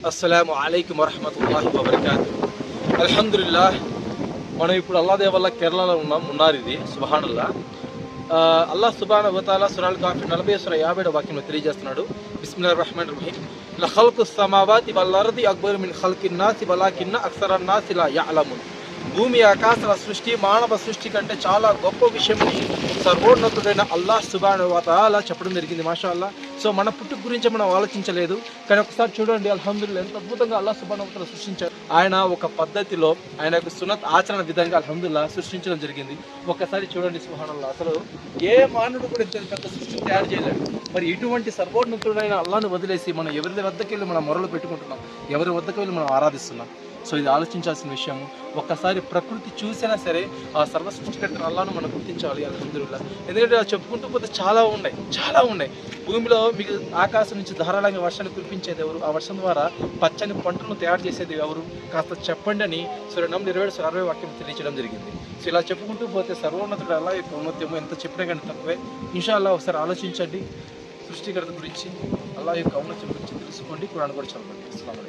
అస్సలాము అలైకుం వరహ్మతుల్లాహి వబరకాతుహు. అల్హమ్దులిల్లాహ్. మనం ఇప్పుడు అల్లాహ్ దయ వల్ల కేరళలో ఉన్నారు. ఇది సుబ్హానల్లాహ్. అల్లాహ్ సుబ్హానహు వ తఆలా సూరా అల్ కాఫిర్ 40 సూరా 57 వాక్యంలో తెలియజేస్తున్నాడు. బిస్మిల్లాహిర్ రహ్మానిర్ రహీం. లఖల్ఖుస్ సమావాతి వల్ అర్ది అక్బరు మిన్ ఖల్కిన్ నాసి వలాకిన్న అక్సరన్ నాసి లా యఅలమున్. భూమి ఆకాశాల సృష్టి మానవ సృష్టి కంటే చాలా గొప్ప విషయమని సర్వోన్నతుడైన అల్లాహ్ సుబ్హానహు వ తఆలా చెప్పడం జరిగింది. మాషాఅల్లా. సో మన పుట్టుక గురించి మనం ఆలోచించలేదు, కానీ ఒకసారి చూడండి, అల్హమ్దులిల్లాహ్ ఎంత అద్భుతంగా అల్లాహ్ సుబ్హానహు వ తఆలా సృష్టించారు. ఆయన ఒక పద్ధతిలో, ఆయన యొక్క సున్నత్ ఆచరణ విధంగా అల్హమ్దులిల్లాహ్ సృష్టించడం జరిగింది. ఒకసారి చూడండి సుబ్హానల్లాహ్. అసలు ఏ మానవుడు కూడా ఇంత పెద్ద సృష్టిని తయారు చేయలేడు. మరి ఇటువంటి సర్వోన్నతుడైన అల్లాహ్ను వదిలేసి మనం ఎవరి వద్దకు వెళ్ళి మనం మొరలు పెట్టుకుంటున్నాం, ఎవరి వద్దకు వెళ్ళి మనం ఆరాధిస్తున్నాం. సో ఇది ఆలోచించాల్సిన విషయము. ఒక్కసారి ప్రకృతి చూసినా సరే ఆ సర్వ సృష్టికర్త అల్లాహ్ను మనం గుర్తించాలి అల్హమ్దులిల్లాహ్. ఎందుకంటే చెప్పుకుంటూ పోతే చాలా ఉన్నాయి. భూమిలో మీకు ఆకాశం నుంచి ధారాళంగా వర్షాన్ని కురిపించేది ఎవరు? ఆ వర్షం ద్వారా పచ్చని పంటలను తయారు చేసేది ఎవరు? కాస్త చెప్పండి అని సూరా నమ్ల్ 27 వాక్యం తెలియజేయడం జరిగింది. సో ఇలా చెప్పుకుంటూ పోతే సర్వోన్నతుడు అల్లాహ్ యొక్క ఉన్నతము ఎంత చెప్పినా కానీ తక్కువే. ఇన్షాఅల్లాహ్ ఒకసారి ఆలోచించండి, సృష్టికర్త గురించి, అల్లాహ్ యొక్క ఔన్నత్యం గురించి తెలుసుకోండి, ఖురాన్ కూడా చదవండి. అస్సలాము అలైకుం.